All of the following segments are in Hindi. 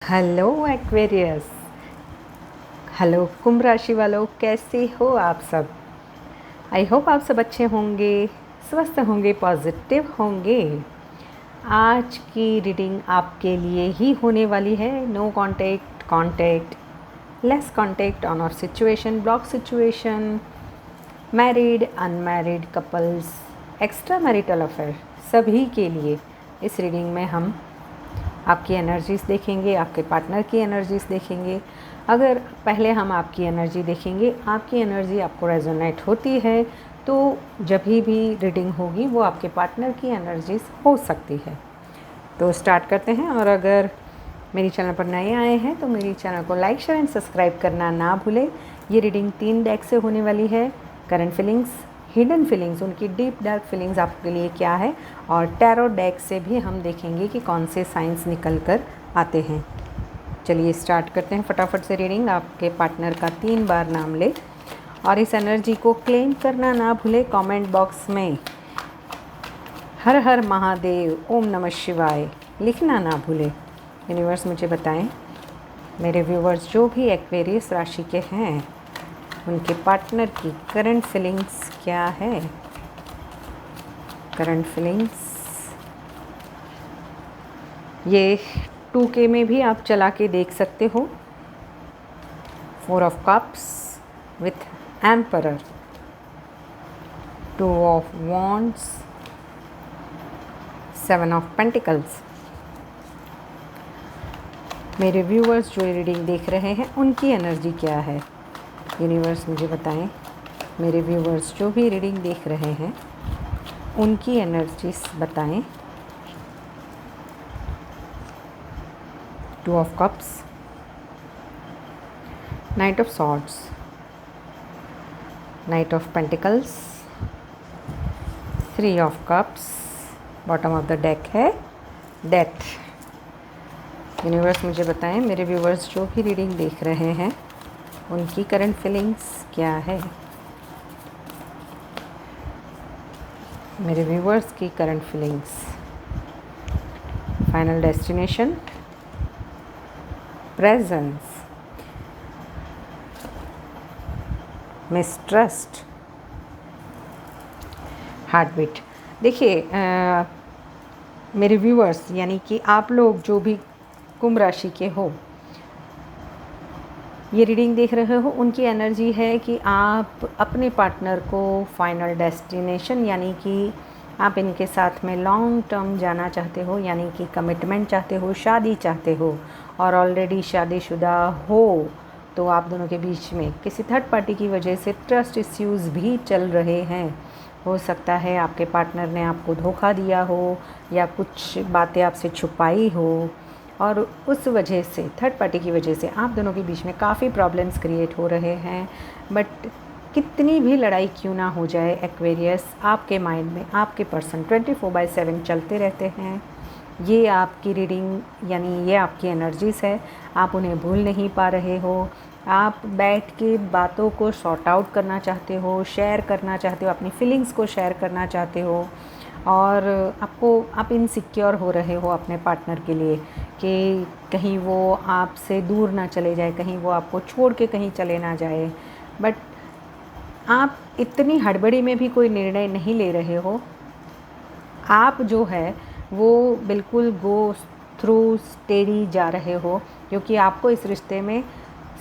Hello Aquarius. हेलो कुंभ राशि वालों, कैसे हो आप सब। आई होप आप सब अच्छे होंगे, स्वस्थ होंगे, पॉजिटिव होंगे। आज की रीडिंग आपके लिए ही होने वाली है। No contact, contact, less contact on और situation, block situation, married, unmarried couples, extra marital affair, सभी के लिए इस रीडिंग में हम आपकी एनर्जीज़ देखेंगे, आपके पार्टनर की एनर्जीज़ देखेंगे। अगर पहले हम आपकी एनर्जी देखेंगे, आपकी एनर्जी आपको रेजोनेट होती है तो जब भी रीडिंग होगी वो आपके पार्टनर की एनर्जीज़ हो सकती है। तो स्टार्ट करते हैं। और अगर मेरी चैनल पर नए आए हैं तो मेरी चैनल को लाइक, शेयर एंड सब्सक्राइब करना ना भूलें। ये रीडिंग 3 डेक से होने वाली है। करंट फीलिंग्स, हिडन फीलिंग्स, उनकी डीप डार्क फीलिंग्स आपके लिए क्या है, और टैरो डेक से भी हम देखेंगे कि कौन से साइंस निकल कर आते हैं। चलिए स्टार्ट करते हैं फटाफट से रीडिंग। आपके पार्टनर का 3 बार नाम ले और इस एनर्जी को क्लेम करना ना भूले। कमेंट बॉक्स में हर हर महादेव, ओम नमः शिवाय लिखना ना भूले। यूनिवर्स मुझे बताएं, मेरे व्यूवर्स जो भी एक्वेरियस राशि के हैं उनके पार्टनर की करंट फीलिंग्स क्या है। करंट फीलिंग्स ये 2K में भी आप चला के देख सकते हो। 4 of cups with emperor, 2 of wands, 7 of pentacles. मेरे व्यूअर्स जो रीडिंग देख रहे हैं उनकी एनर्जी क्या है। यूनिवर्स मुझे बताएं, मेरे व्यूवर्स जो भी रीडिंग देख रहे हैं उनकी एनर्जीज बताएं। 2 of cups, night of swords, night of pentacles, 3 of cups, bottom of the deck है डेथ। यूनिवर्स मुझे बताएं, मेरे व्यूवर्स जो भी रीडिंग देख रहे हैं उनकी करंट फीलिंग्स क्या है। मेरे व्यूवर्स की current feelings. Final destination, presence, mistrust, heart beat. देखिए मेरे व्यूवर्स यानी कि आप लोग जो भी कुंभ राशि के हो, ये रीडिंग देख रहे हो, उनकी एनर्जी है कि आप अपने पार्टनर को फाइनल डेस्टिनेशन यानी कि आप इनके साथ में लॉन्ग टर्म जाना चाहते हो, यानी कि कमिटमेंट चाहते हो, शादी चाहते हो, और ऑलरेडी शादीशुदा हो तो आप दोनों के बीच में किसी थर्ड पार्टी की वजह से ट्रस्ट इश्यूज़ भी चल रहे हैं। हो सकता है आपके पार्टनर ने आपको धोखा दिया हो या कुछ बातें आपसे छुपाई हो, और उस वजह से थर्ड पार्टी की वजह से आप दोनों के बीच में काफ़ी प्रॉब्लम्स क्रिएट हो रहे हैं। बट कितनी भी लड़ाई क्यों ना हो जाए एक्वेरियस, आपके माइंड में आपके पर्सन 24/7 चलते रहते हैं। ये आपकी रीडिंग यानी ये आपकी एनर्जीज़ है। आप उन्हें भूल नहीं पा रहे हो। आप बैठ के बातों को सॉर्ट आउट करना चाहते हो, शेयर करना चाहते हो, अपनी फीलिंग्स को शेयर करना चाहते हो, और आप इनसिक्योर हो रहे हो अपने पार्टनर के लिए कि कहीं वो आपसे दूर ना चले जाए, कहीं वो आपको छोड़ के कहीं चले ना जाए। बट आप इतनी हड़बड़ी में भी कोई निर्णय नहीं ले रहे हो। आप जो है वो बिल्कुल गो थ्रू स्टेडी जा रहे हो, क्योंकि आपको इस रिश्ते में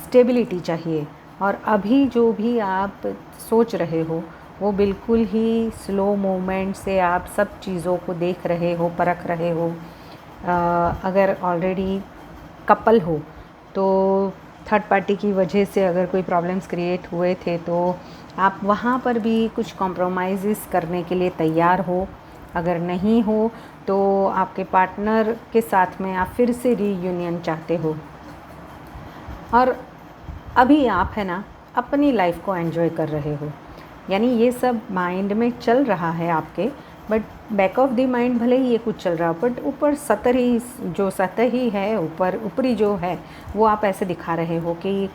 स्टेबिलिटी चाहिए। और अभी जो भी आप सोच रहे हो वो बिल्कुल ही स्लो मूवमेंट से आप सब चीज़ों को देख रहे हो, परख रहे हो। अगर ऑलरेडी कपल हो तो थर्ड पार्टी की वजह से अगर कोई प्रॉब्लम्स क्रिएट हुए थे तो आप वहाँ पर भी कुछ कॉम्प्रोमाइज़ करने के लिए तैयार हो। अगर नहीं हो तो आपके पार्टनर के साथ में आप फिर से रीयूनियन चाहते हो, और अभी आप है ना अपनी लाइफ को एंजॉय कर रहे हो। यानी ये सब माइंड में चल रहा है आपके, but back of the mind भले ही ये कुछ चल रहा हो, बट ऊपर सतह ही है, ऊपरी जो है वो आप ऐसे दिखा रहे हो कि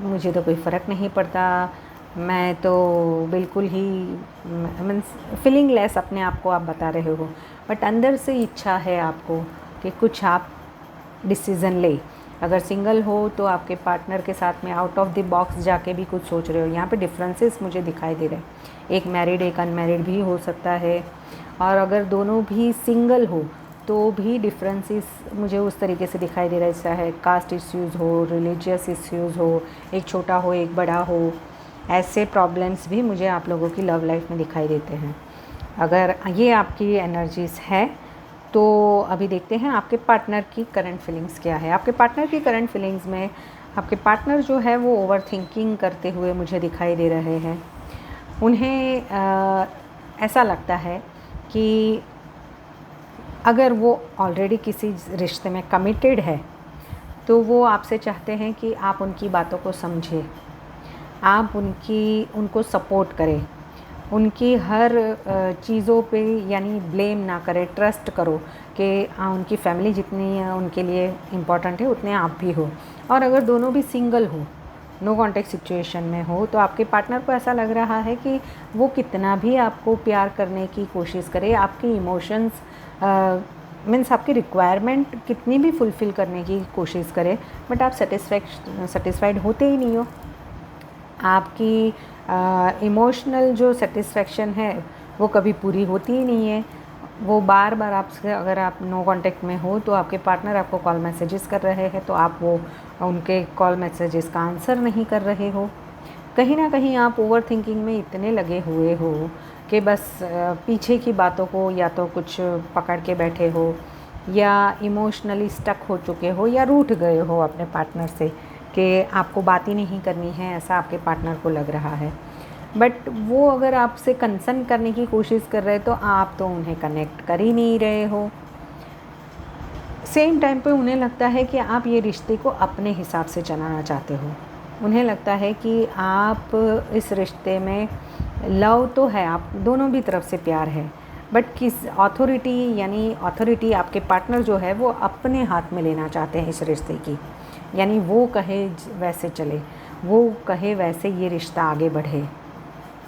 मुझे तो कोई फ़र्क नहीं पड़ता, मैं तो बिल्कुल ही मीन्स फीलिंग लेस अपने आप को आप बता रहे हो। बट अंदर से इच्छा है आपको कि कुछ आप डिसीज़न ले। अगर सिंगल हो तो आपके पार्टनर के साथ में आउट ऑफ द बॉक्स जाके भी कुछ सोच रहे हो। यहाँ पे डिफरेंसेस मुझे दिखाई दे रहे हैं, एक मैरिड एक अनमैरिड भी हो सकता है। और अगर दोनों भी सिंगल हो तो भी डिफरेंसेस मुझे उस तरीके से दिखाई दे रहा है, चाहे कास्ट इश्यूज़ हो, रिलीजियस इश्यूज़ हो, एक छोटा हो एक बड़ा हो, ऐसे प्रॉब्लम्स भी मुझे आप लोगों की लव लाइफ में दिखाई देते हैं। अगर ये आपकी एनर्जीज़ है तो अभी देखते हैं आपके पार्टनर की करंट फीलिंग्स क्या है। आपके पार्टनर की करंट फीलिंग्स में आपके पार्टनर जो है वो ओवर थिंकिंग करते हुए मुझे दिखाई दे रहे हैं। उन्हें ऐसा लगता है कि अगर वो ऑलरेडी किसी रिश्ते में कमिटेड है तो वो आपसे चाहते हैं कि आप उनकी बातों को समझें, आप उनको सपोर्ट करें, उनकी हर चीज़ों पे यानी ब्लेम ना करें, ट्रस्ट करो कि उनकी फैमिली जितनी उनके लिए इम्पॉर्टेंट है उतने आप भी हो। और अगर दोनों भी सिंगल हो, नो कॉन्टेक्ट सिचुएशन में हो, तो आपके पार्टनर को ऐसा लग रहा है कि वो कितना भी आपको प्यार करने की कोशिश करे, आपकी इमोशंस मीन्स आपकी रिक्वायरमेंट कितनी भी फुलफ़िल करने की कोशिश करे, बट आप सेटिस्फाइड होते ही नहीं हो। आपकी इमोशनल जो सेटिस्फेक्शन है वो कभी पूरी होती ही नहीं है। वो बार बार आपसे, अगर आप नो कांटेक्ट में हो तो आपके पार्टनर आपको कॉल मैसेजेस कर रहे हैं तो आप वो उनके कॉल मैसेजेस का आंसर नहीं कर रहे हो। कहीं ना कहीं आप ओवर थिंकिंग में इतने लगे हुए हो कि बस पीछे की बातों को या तो कुछ पकड़ के बैठे हो, या इमोशनली स्टक हो चुके हो, या रूठ गए हो अपने पार्टनर से कि आपको बात ही नहीं करनी है, ऐसा आपके पार्टनर को लग रहा है। बट वो अगर आपसे कंसर्न करने की कोशिश कर रहे तो आप तो उन्हें कनेक्ट कर ही नहीं रहे हो। सेम टाइम पे उन्हें लगता है कि आप ये रिश्ते को अपने हिसाब से चलाना चाहते हो। उन्हें लगता है कि आप इस रिश्ते में लव तो है, आप दोनों भी तरफ से प्यार है, बट किस अथॉरिटी आपके पार्टनर जो है वो अपने हाथ में लेना चाहते हैं इस रिश्ते की। यानी वो कहे वैसे चले, वो कहे वैसे ये रिश्ता आगे बढ़े,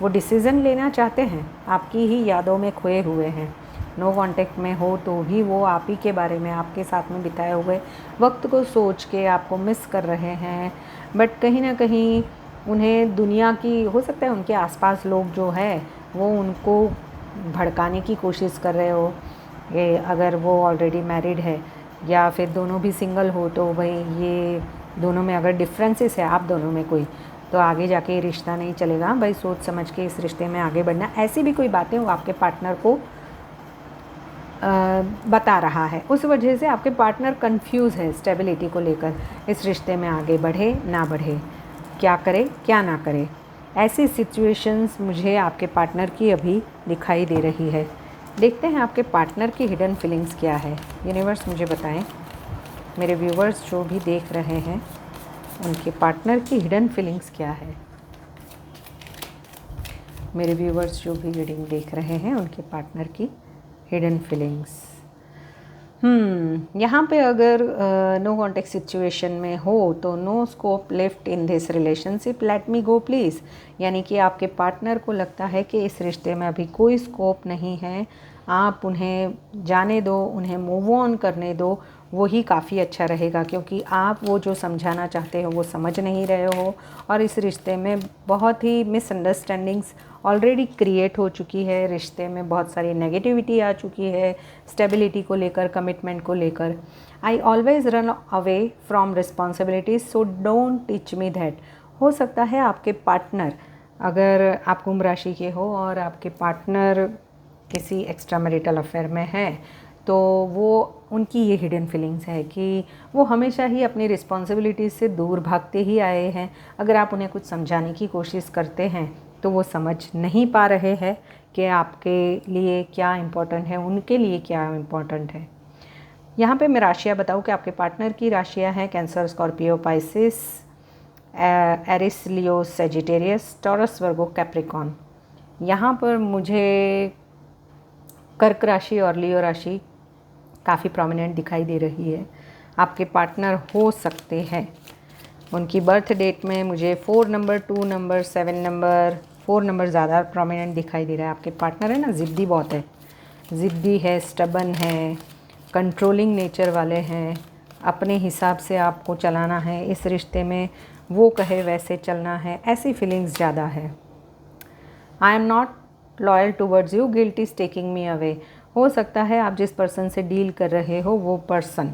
वो डिसीज़न लेना चाहते हैं, आपकी ही यादों में खोए हुए हैं। नो कांटेक्ट में हो तो भी वो आप ही के बारे में, आपके साथ में बिताए हुए वक्त को सोच के आपको मिस कर रहे हैं। बट कहीं ना कहीं उन्हें दुनिया की, हो सकता है उनके आसपास लोग जो है वो उनको भड़काने की कोशिश कर रहे हो कि अगर वो ऑलरेडी मैरिड है या फिर दोनों भी सिंगल हो तो भाई ये दोनों में अगर डिफरेंसेस है आप दोनों में कोई, तो आगे जाके ये रिश्ता नहीं चलेगा भाई, सोच समझ के इस रिश्ते में आगे बढ़ना। ऐसी भी कोई बातें वो आपके पार्टनर को बता रहा है। उस वजह से आपके पार्टनर कंफ्यूज है स्टेबिलिटी को लेकर, इस रिश्ते में आगे बढ़े ना बढ़े, क्या करे क्या ना करे। ऐसी सिचुएशंस मुझे आपके पार्टनर की अभी दिखाई दे रही है। देखते हैं आपके पार्टनर की हिडन फीलिंग्स क्या है। यूनिवर्स मुझे बताएं, मेरे व्यूवर्स जो भी देख रहे हैं उनके पार्टनर की हिडन फीलिंग्स क्या है। मेरे व्यूवर्स जो भी रीडिंग देख रहे हैं उनके पार्टनर की हिडन फीलिंग्स। यहाँ पे अगर नो कॉन्टेक्ट सिचुएशन में हो तो no scope left in this relationship, let me go please. यानी कि आपके पार्टनर को लगता है कि इस रिश्ते में अभी कोई स्कोप नहीं है, आप उन्हें जाने दो, उन्हें मूव ऑन करने दो, वही काफ़ी अच्छा रहेगा। क्योंकि आप वो जो समझाना चाहते हो वो समझ नहीं रहे हो, और इस रिश्ते में बहुत ही मिसअंडरस्टैंडिंग्स ऑलरेडी क्रिएट हो चुकी है, रिश्ते में बहुत सारी नेगेटिविटी आ चुकी है स्टेबिलिटी को लेकर, कमिटमेंट को लेकर। I always run away from responsibilities, so don't teach me that. हो सकता है आपके पार्टनर, अगर आप कुंभ राशि के हो और आपके पार्टनर किसी एक्स्ट्रा मैरिटल अफेयर में है, तो वो उनकी ये हिडन फीलिंग्स है कि वो हमेशा ही अपनी रिस्पॉन्सिबिलिटीज़ से दूर भागते ही आए हैं। अगर आप उन्हें कुछ समझाने की कोशिश करते हैं तो वो समझ नहीं पा रहे हैं कि आपके लिए क्या इम्पोर्टेंट है, उनके लिए क्या इम्पोर्टेंट है। यहाँ पे मैं राशियाँ बताऊँ कि आपके पार्टनर की राशियाँ हैं कैंसर, स्कॉर्पियो, पाइसिस, एरिस, लियो, सेजिटेरियस, टॉरस, वर्गो, कैप्रिकॉन। यहाँ पर मुझे कर्क राशि और लियो राशि काफ़ी प्रोमिनेंट दिखाई दे रही है। आपके पार्टनर हो सकते हैं, उनकी बर्थ डेट में मुझे 4 नंबर, 2 नंबर, 7 नंबर, 4 नंबर ज़्यादा प्रोमिनेंट दिखाई दे रहा है। आपके पार्टनर है ना, ज़िद्दी बहुत है, ज़िद्दी है, स्टबन है, कंट्रोलिंग नेचर वाले हैं, अपने हिसाब से आपको चलाना है, इस रिश्ते में वो कहे वैसे चलना है, ऐसी फीलिंग्स ज़्यादा है। I am not loyal towards you, guilt is taking me away. हो सकता है आप जिस पर्सन से डील कर रहे हो वो पर्सन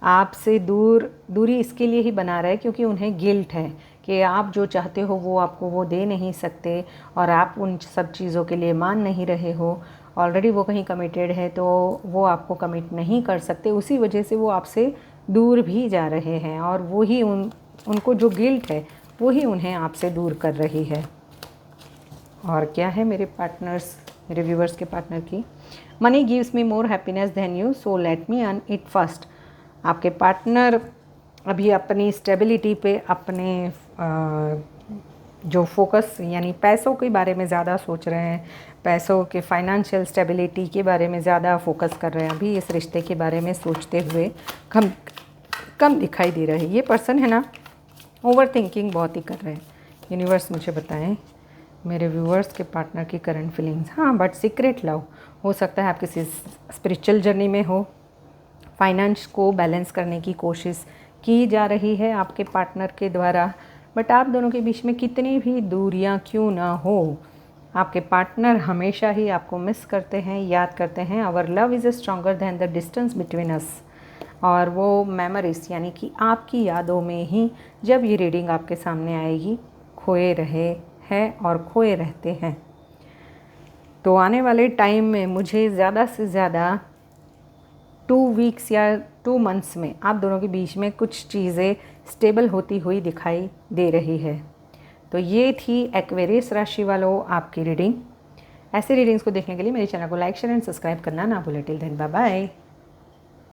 आपसे दूरी इसके लिए ही बना रहा है क्योंकि उन्हें गिल्ट है कि आप जो चाहते हो वो आपको वो दे नहीं सकते और आप उन सब चीज़ों के लिए मान नहीं रहे हो। ऑलरेडी वो कहीं कमिटेड है तो वो आपको कमिट नहीं कर सकते, उसी वजह से वो आपसे दूर भी जा रहे हैं और वही उनको जो गिल्ट है वही उन्हें आपसे दूर कर रही है। और क्या है मेरे पार्टनर्स, मेरे व्यूवर्स के पार्टनर की, money gives me more happiness then you so let me earn it first. आपके पार्टनर अभी अपनी स्टेबिलिटी पे, अपने जो फोकस यानी पैसों के बारे में ज़्यादा सोच रहे हैं, पैसों के फाइनेंशियल स्टेबिलिटी के बारे में ज़्यादा फोकस कर रहे हैं। अभी इस रिश्ते के बारे में सोचते हुए कम दिखाई दे रहे हैं। ये पर्सन है ना, ओवर थिंकिंग बहुत ही कर रहे हैं। यूनिवर्स मुझे बताएं मेरे व्यूअर्स के पार्टनर की करंट फीलिंग्स। हाँ, बट सीक्रेट लव हो सकता है, आप किसी स्पिरिचुअल जर्नी में हो, फाइनेंस को बैलेंस करने की कोशिश की जा रही है आपके पार्टनर के द्वारा। बट आप दोनों के बीच में कितनी भी दूरियां क्यों ना हो, आपके पार्टनर हमेशा ही आपको मिस करते हैं, याद करते हैं। Our love is stronger than the distance between us. और वो मेमोरीज यानी कि आपकी यादों में ही जब ये रीडिंग आपके सामने आएगी खोए रहे हैं और खोए रहते हैं। तो आने वाले टाइम में मुझे ज़्यादा से ज़्यादा 2 वीक्स या 2 मंथ्स में आप दोनों के बीच में कुछ चीज़ें स्टेबल होती हुई दिखाई दे रही है। तो ये थी एक्वेरियस राशि वालों आपकी रीडिंग। ऐसे रीडिंग्स को देखने के लिए मेरे चैनल को लाइक शेयर एंड सब्सक्राइब करना ना भूलें। Till then bye bye.